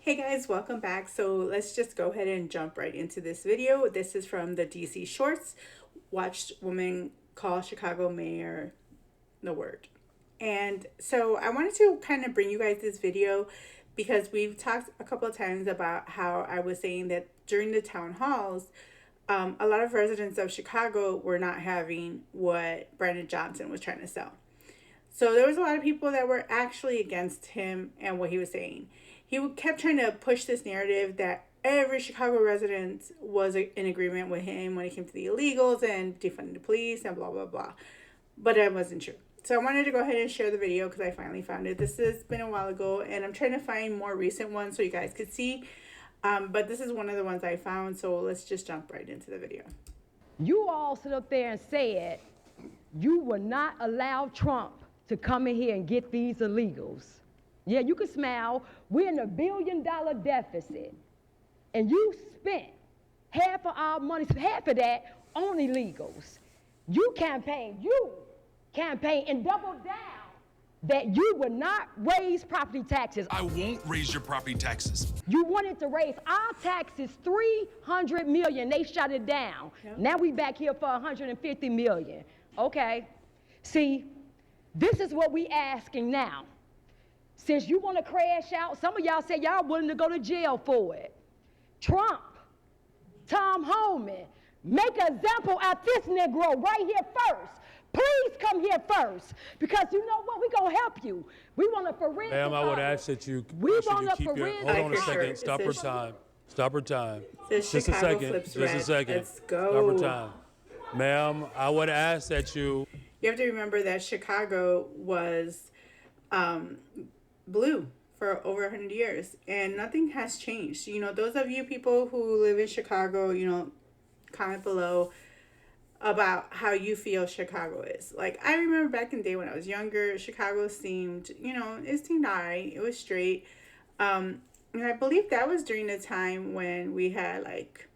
Hey guys, welcome back. So let's just go ahead and jump right into this video. This is from the DC Shorts. Watched woman call Chicago mayor the word. And so I wanted to kind of bring you guys this video because we've talked a couple of times about how I was saying that during the town halls, a lot of residents of Chicago were not having what Brandon Johnson was trying to sell. So there was a lot of people that were actually against him and what he was saying. He kept trying to push this narrative that every Chicago resident was in agreement with him when it came to the illegals and defunding the police and blah, blah, blah. But that wasn't true. So I wanted to go ahead and share the video because I finally found it. This has been a while ago and I'm trying to find more recent ones so you guys could see. But this is one of the ones I found. So let's just jump right into the video. You all stood up there and said you would not allow Trump to come in here and get these illegals. Yeah, you can smile. We're in $1 billion deficit. And you spent half of our money, half of that on illegals. You campaigned and doubled down that you would not raise property taxes. I won't raise your property taxes. You wanted to raise our taxes $300 million. They shut it down. Yep. Now we back here for $150 million. Okay. See, this is what we asking now. Since you want to crash out, some of y'all say y'all willing to go to jail for it. Trump, Tom Homan, make an example out this Negro right here first. Please come here first, because you know what? We're going to help you. We want to for real. Ma'am, I would ask that you keep your, hold on a second, stop her time. Stop her time. Just a second, just a second. Let's go. Stop her time. Ma'am, I would ask that you. You have to remember that Chicago was blue for over 100 years and nothing has changed. You know, those of you people who live in Chicago, you know, comment below about how you feel Chicago is. Like, I remember back in the day when I was younger, Chicago seemed, you know, it seemed alright. It was straight. And I believe that was during the time when we had, like,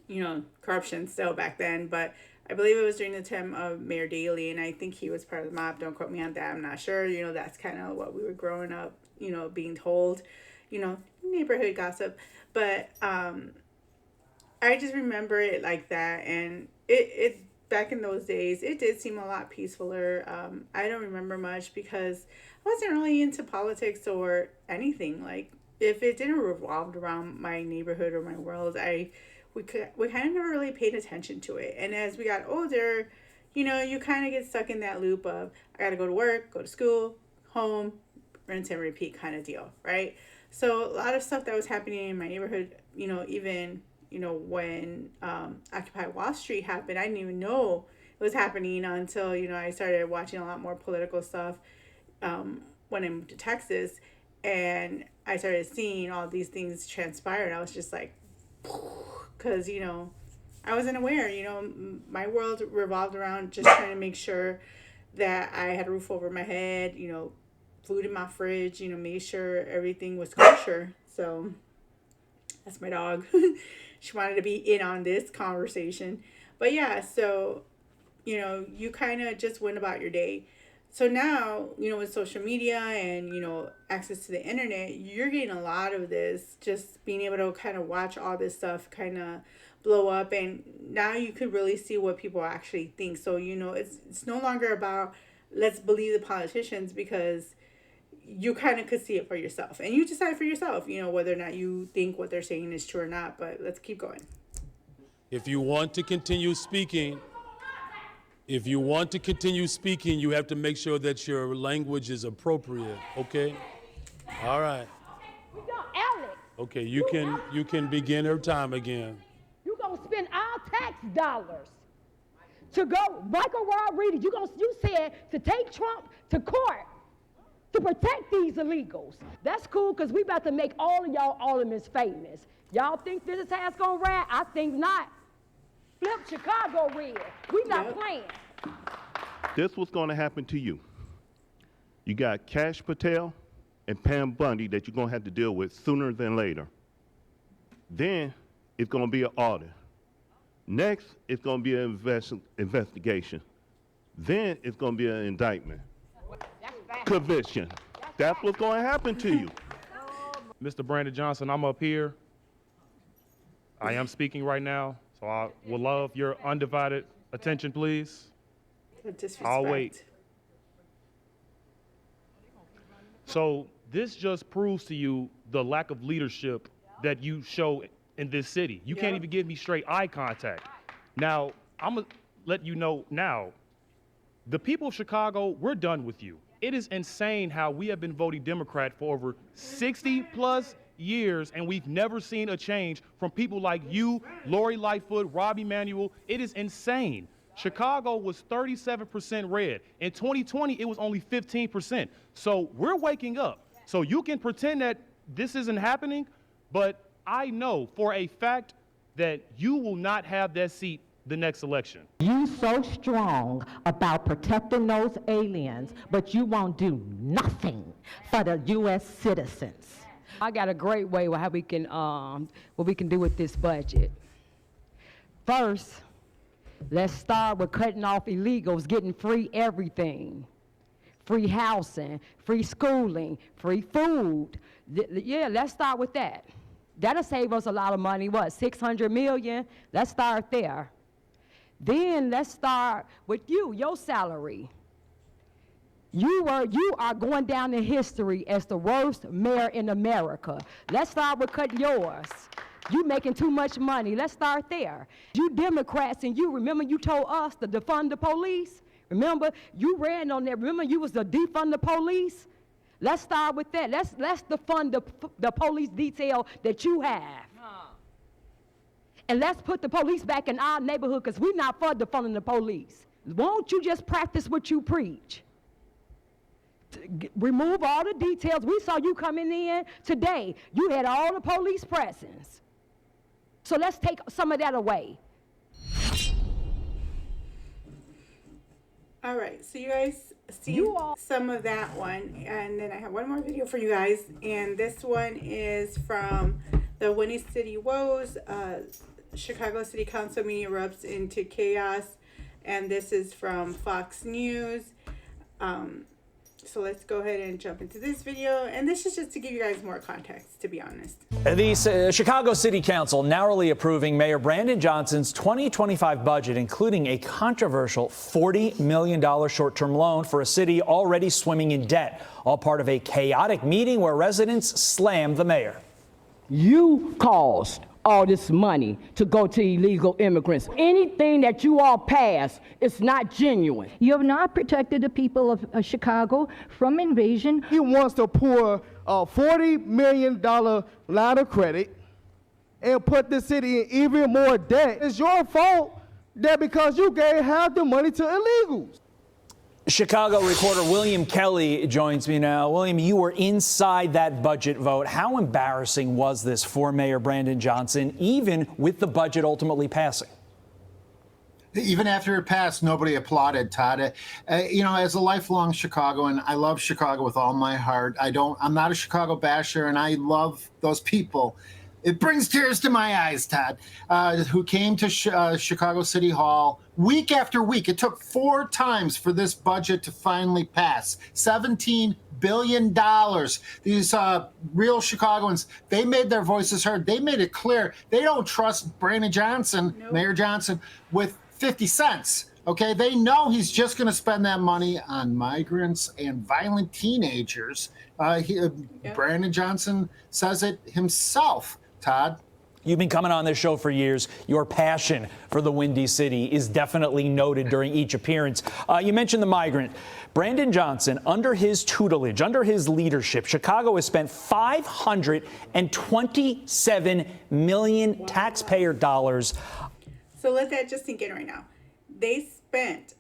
you know, corruption still back then. But I believe it was during the time of Mayor Daley, and I think he was part of the mob. Don't quote me on that. I'm not sure. You know, that's kind of what we were growing up, you know, being told, you know, neighborhood gossip. But I just remember it like that, and it back in those days, it did seem a lot peacefuler. I don't remember much because I wasn't really into politics or anything. Like, if it didn't revolve around my neighborhood or my world, we kind of never really paid attention to it. And as we got older, you know, you kind of get stuck in that loop of, I got to go to work, go to school, home, rinse and repeat kind of deal, right? So a lot of stuff that was happening in my neighborhood, you know, even, you know, when Occupy Wall Street happened, I didn't even know it was happening until, you know, I started watching a lot more political stuff when I moved to Texas, and I started seeing all these things transpire, and I was just like, because, you know, I wasn't aware. You know, my world revolved around just trying to make sure that I had a roof over my head, you know, food in my fridge, you know, make sure everything was kosher. So that's my dog. She wanted to be in on this conversation. But yeah, so, you know, you kind of just went about your day. So now, you know, with social media and, you know, access to the internet, you're getting a lot of this, just being able to kind of watch all this stuff kind of blow up. And now you could really see what people actually think. So, you know, it's no longer about let's believe the politicians, because you kind of could see it for yourself. And you decide for yourself, you know, whether or not you think what they're saying is true or not. But let's keep going. If you want to continue speaking, you have to make sure that your language is appropriate, okay? All right. We got Alex. Okay, you can begin her time again. You're going to spend our tax dollars to go, Michael Rodriguez, you said to take Trump to court to protect these illegals. That's cool, because we about to make all of y'all aldermen famous. Y'all think this is how it's going to ride? I think not. Flip Chicago red. We not playing. This was going to happen to you. You got Cash Patel and Pam Bundy that you're going to have to deal with sooner than later. Then it's going to be an audit. Next, it's going to be an investigation. Then it's going to be an indictment. Conviction. That's what's going to happen to you. Mr. Brandon Johnson, I'm up here. I am speaking right now, so I would love your undivided attention, please. The disrespect. I'll wait. So this just proves to you the lack of leadership that you show in this city. You can't even give me straight eye contact. Now, I'm gonna let you know now, the people of Chicago, we're done with you. It is insane how we have been voting Democrat for over 60 plus years, and we've never seen a change from people like you, Lori Lightfoot, Rob Emanuel. It is insane. Chicago was 37% red. In 2020, it was only 15%. So we're waking up. So you can pretend that this isn't happening, but I know for a fact that you will not have that seat the next election. You so strong about protecting those aliens, but you won't do nothing for the U.S. citizens. I got a great way how we can, what we can do with this budget. First, let's start with cutting off illegals, getting free everything. Free housing, free schooling, free food. Yeah, let's start with that. That'll save us a lot of money, what, $600 million? Let's start there. Then let's start with your salary. You are going down in history as the worst mayor in America. Let's start with cutting yours. You making too much money. Let's start there. You Democrats, and you remember you told us to defund the police? Remember, you ran on that. Remember, you was to defund the police? Let's start with that. Let's defund the police detail that you have. And let's put the police back in our neighborhood, because we're not for defunding the police. Won't you just practice what you preach? Remove all the details. We saw you coming in today. You had all the police presence. So let's take some of that away. All right, so you guys see some of that one, and then I have one more video for you guys, and this one is from the Windy City Woes. Chicago City Council meeting erupts into chaos, and this is from Fox News. So let's go ahead and jump into this video, and this is just to give you guys more context, to be honest. The Chicago City Council narrowly approving Mayor Brandon Johnson's 2025 budget, including a controversial $40 million short-term loan for a city already swimming in debt, all part of a chaotic meeting where residents slammed the mayor. You caused all this money to go to illegal immigrants. Anything that you all pass is not genuine. You have not protected the people of Chicago from invasion. He wants to pour a $40 million line of credit and put the city in even more debt. It's your fault that because you gave half the money to illegals. Chicago reporter William Kelly joins me now. William, you were inside that budget vote. How embarrassing was this for Mayor Brandon Johnson, even with the budget ultimately passing? Even after it passed, nobody applauded, Todd. You know, as a lifelong Chicagoan, I love Chicago with all my heart. I'm not a Chicago basher, and I love those people. It brings tears to my eyes, Todd, who came to Chicago City Hall week after week. It took 4 times for this budget to finally pass. $17 billion. These real Chicagoans, they made their voices heard. They made it clear they don't trust Brandon Johnson, Mayor Johnson, with 50 cents. Okay, they know he's just going to spend that money on migrants and violent teenagers. Brandon Johnson says it himself. Todd? You've been coming on this show for years. Your passion for the Windy City is definitely noted during each appearance. You mentioned the migrant. Brandon Johnson, under his tutelage, under his leadership, Chicago has spent $527 million taxpayer dollars. So let that just sink in right now. They spent,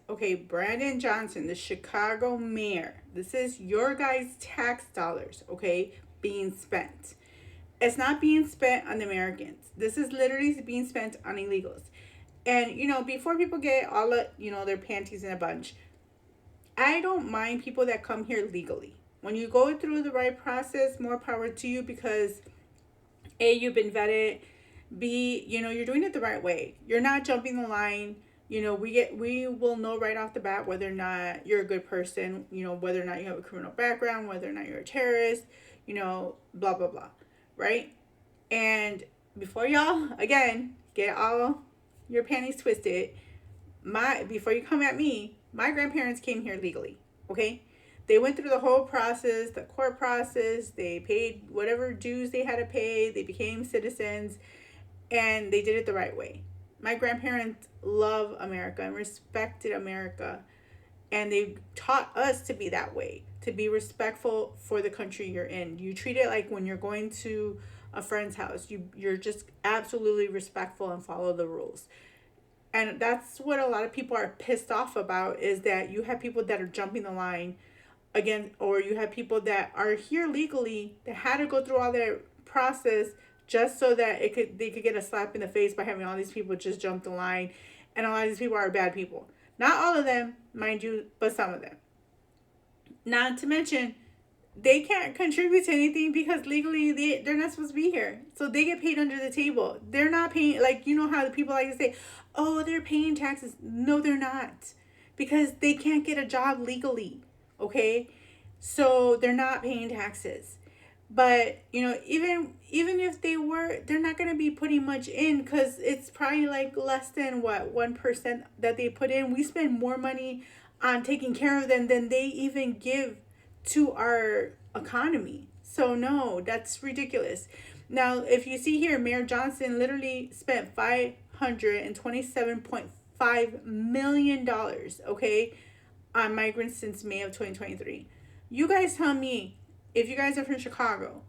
Brandon Johnson, the Chicago mayor, this is your guys' tax dollars, being spent. It's not being spent on Americans. This is literally being spent on illegals. And, before people get all of, their panties in a bunch, I don't mind people that come here legally. When you go through the right process, more power to you, because A, you've been vetted. B, you're doing it the right way. You're not jumping the line. We will know right off the bat whether or not you're a good person, whether or not you have a criminal background, whether or not you're a terrorist, blah, blah, blah. right? And before y'all, again, get all your panties twisted, before you come at me, my grandparents came here legally, okay? They went through the whole process, the court process, they paid whatever dues they had to pay, they became citizens, and they did it the right way. My grandparents love America and respected America, and they taught us to be that way, to be respectful for the country you're in. You treat it like when you're going to a friend's house, you're just absolutely respectful and follow the rules. And that's what a lot of people are pissed off about, is that you have people that are jumping the line again, or you have people that are here legally that had to go through all their process just so that they could get a slap in the face by having all these people just jump the line. And a lot of these people are bad people. Not all of them, mind you, but some of them. Not to mention, they can't contribute to anything because legally they're not supposed to be here. So they get paid under the table. They're not paying, like, you know how the people like to say, oh, they're paying taxes. No, they're not. Because they can't get a job legally, okay? So they're not paying taxes. But, you know, even if they were, they're not going to be putting much in, because it's probably like less than 1% that they put in. We spend more money on taking care of them than they even give to our economy. So no, that's ridiculous. Now, if you see here, Mayor Johnson literally spent $527.5 million, okay, on migrants since May of 2023. You guys tell me, if you guys are from Chicago,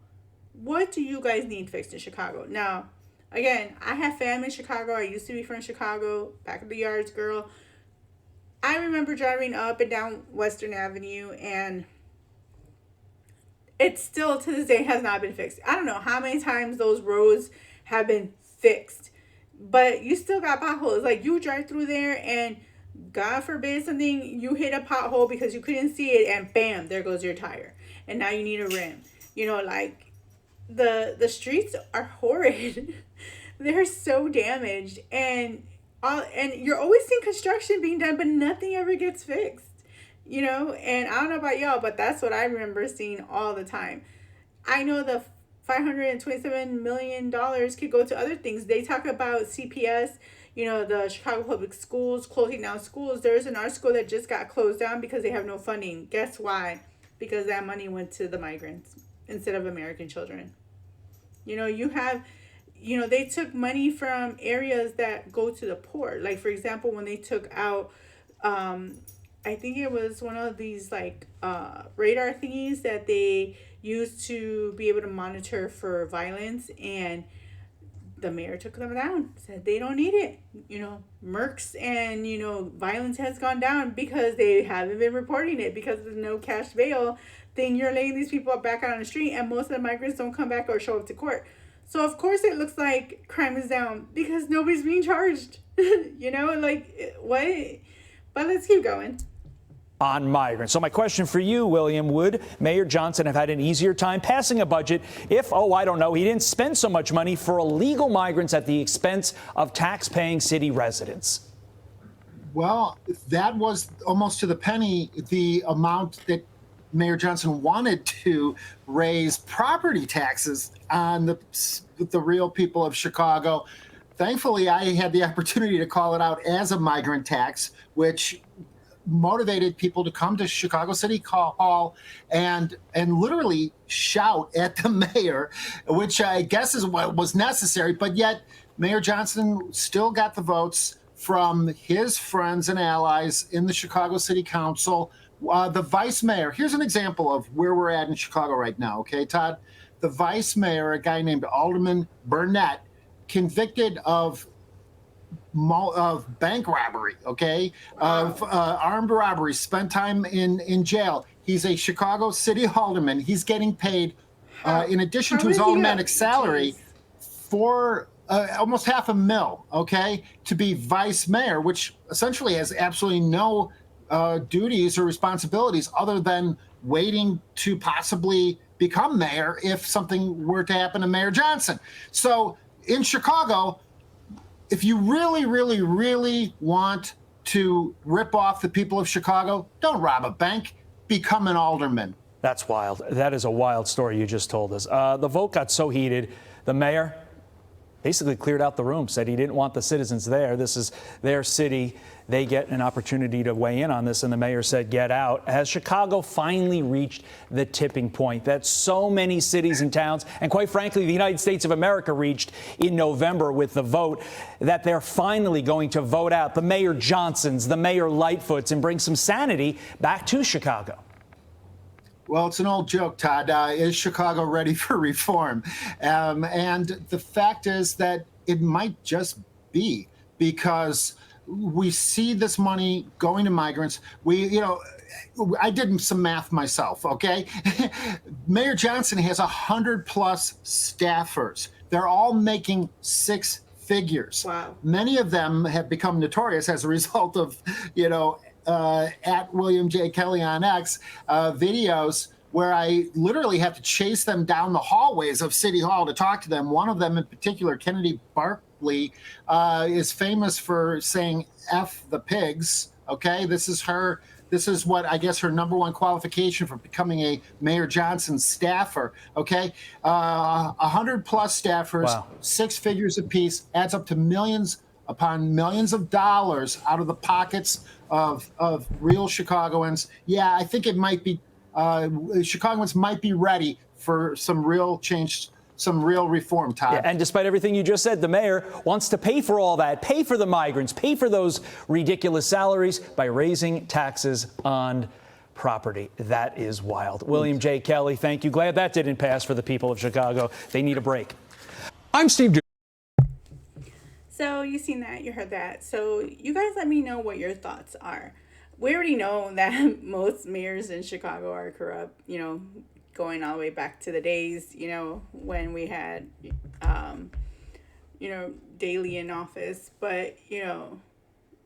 what do you guys need fixed in Chicago? Now, again, I have family in Chicago. I used to be from Chicago, back of the yards girl. I remember driving up and down Western Avenue, and it still to this day has not been fixed. I don't know how many times those roads have been fixed, but you still got potholes. Like, you drive through there and God forbid something, you hit a pothole because you couldn't see it, and bam, there goes your tire. And now you need a rim. You know, like, the streets are horrid. They're so damaged, and you're always seeing construction being done, but nothing ever gets fixed. You know, and I don't know about y'all, but that's what I remember seeing all the time. I know the $527 million could go to other things. They talk about CPS, you know, the Chicago Public Schools, closing down schools. There's an art school that just got closed down because they have no funding. Guess why? Because that money went to the migrants instead of American children. You know, they took money from areas that go to the poor. Like, for example, when they took out, I think it was one of these, like, radar thingies that they used to be able to monitor for violence, and the mayor took them down, said they don't need it. You know, Mercs and, you know, violence has gone down because they haven't been reporting it, because of the no cash bail thing. You're laying these people back out on the street, and most of the migrants don't come back or show up to court. So of course it looks like crime is down because nobody's being charged. You know, like, what? But let's keep going. On migrants. So my question for you, William, would Mayor Johnson have had an easier time passing a budget if, I don't know, he didn't spend so much money for illegal migrants at the expense of tax-paying city residents? Well, that was almost to the penny the amount that Mayor Johnson wanted to raise property taxes on the real people of Chicago. Thankfully, I had the opportunity to call it out as a migrant tax, which motivated people to come to Chicago City Hall and literally shout at the mayor, which I guess is what was necessary. But yet Mayor Johnson still got the votes from his friends and allies in the Chicago City Council. The vice mayor, here's an example of where we're at in Chicago right now, okay, Todd? The vice mayor, a guy named Alderman Burnett, convicted of bank robbery, okay, of armed robbery, spent time in jail. He's a Chicago City alderman. He's getting paid, in addition to his aldermanic salary, for almost $500,000, okay, to be vice mayor, which essentially has absolutely no duties or responsibilities other than waiting to possibly become mayor if something were to happen to Mayor Johnson. So in Chicago, if you really, really, really want to rip off the people of Chicago, don't rob a bank, become an alderman. That's wild. That is a wild story you just told us. The vote got so heated, the mayor basically cleared out the room, said he didn't want the citizens there. This is their city. They get an opportunity to weigh in on this, and the mayor said, get out. Has Chicago finally reached the tipping point that so many cities and towns, and quite frankly, the United States of America reached in November with the vote, that they're finally going to vote out the Mayor Johnsons, the Mayor Lightfoots, and bring some sanity back to Chicago? Well, it's an old joke, Todd. Is Chicago ready for reform? And the fact is that it might just be, because we see this money going to migrants. I did some math myself, okay? Mayor Johnson has 100+ staffers. They're all making 6 figures. Wow. Many of them have become notorious as a result of, at William J. Kelly on X videos where I literally have to chase them down the hallways of City Hall to talk to them. One of them in particular, Kennedy Barkley, is famous for saying F the pigs. Okay, this is what I guess her #1 qualification for becoming a Mayor Johnson staffer. Okay, 100+ staffers, wow. 6 figures apiece, adds up to millions upon millions of dollars out of the pockets of real Chicagoans. Yeah, I think it might be Chicagoans might be ready for some real change, some real reform, Todd. Yeah, and despite everything you just said, the mayor wants to pay for all that, pay for the migrants, pay for those ridiculous salaries by raising taxes on property. That is wild. William J. Kelly, thank you. Glad that didn't pass for the people of Chicago. They need a break. I'm Steve. So you've seen that, you heard that. So you guys let me know what your thoughts are. We already know that most mayors in Chicago are corrupt, going all the way back to the days, when we had, Daley in office. But,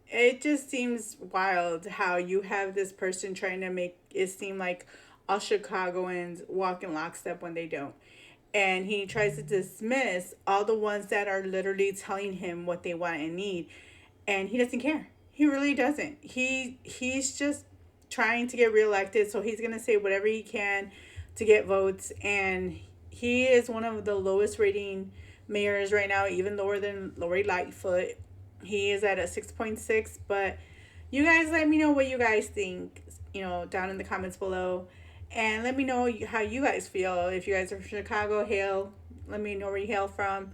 it just seems wild how you have this person trying to make it seem like all Chicagoans walk in lockstep when they don't. And he tries to dismiss all the ones that are literally telling him what they want and need. And he doesn't care. He really doesn't. He's just trying to get reelected, so he's going to say whatever he can to get votes. And he is one of the lowest rating mayors right now, even lower than Lori Lightfoot. He is at a 6.6. But you guys let me know what you guys think, down in the comments below. And let me know how you guys feel. If you guys are from Chicago, hail. Let me know where you hail from.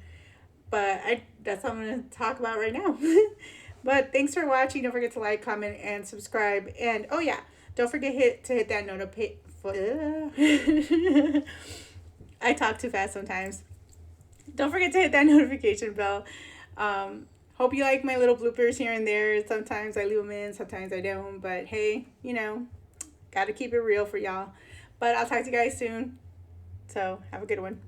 But that's what I'm going to talk about right now. But thanks for watching. Don't forget to like, comment, and subscribe. And, oh, yeah, don't forget to hit that notification. I talk too fast sometimes. Don't forget to hit that notification bell. Hope you like my little bloopers here and there. Sometimes I leave them in, sometimes I don't. But, hey, got to keep it real for y'all. But I'll talk to you guys soon. So have a good one.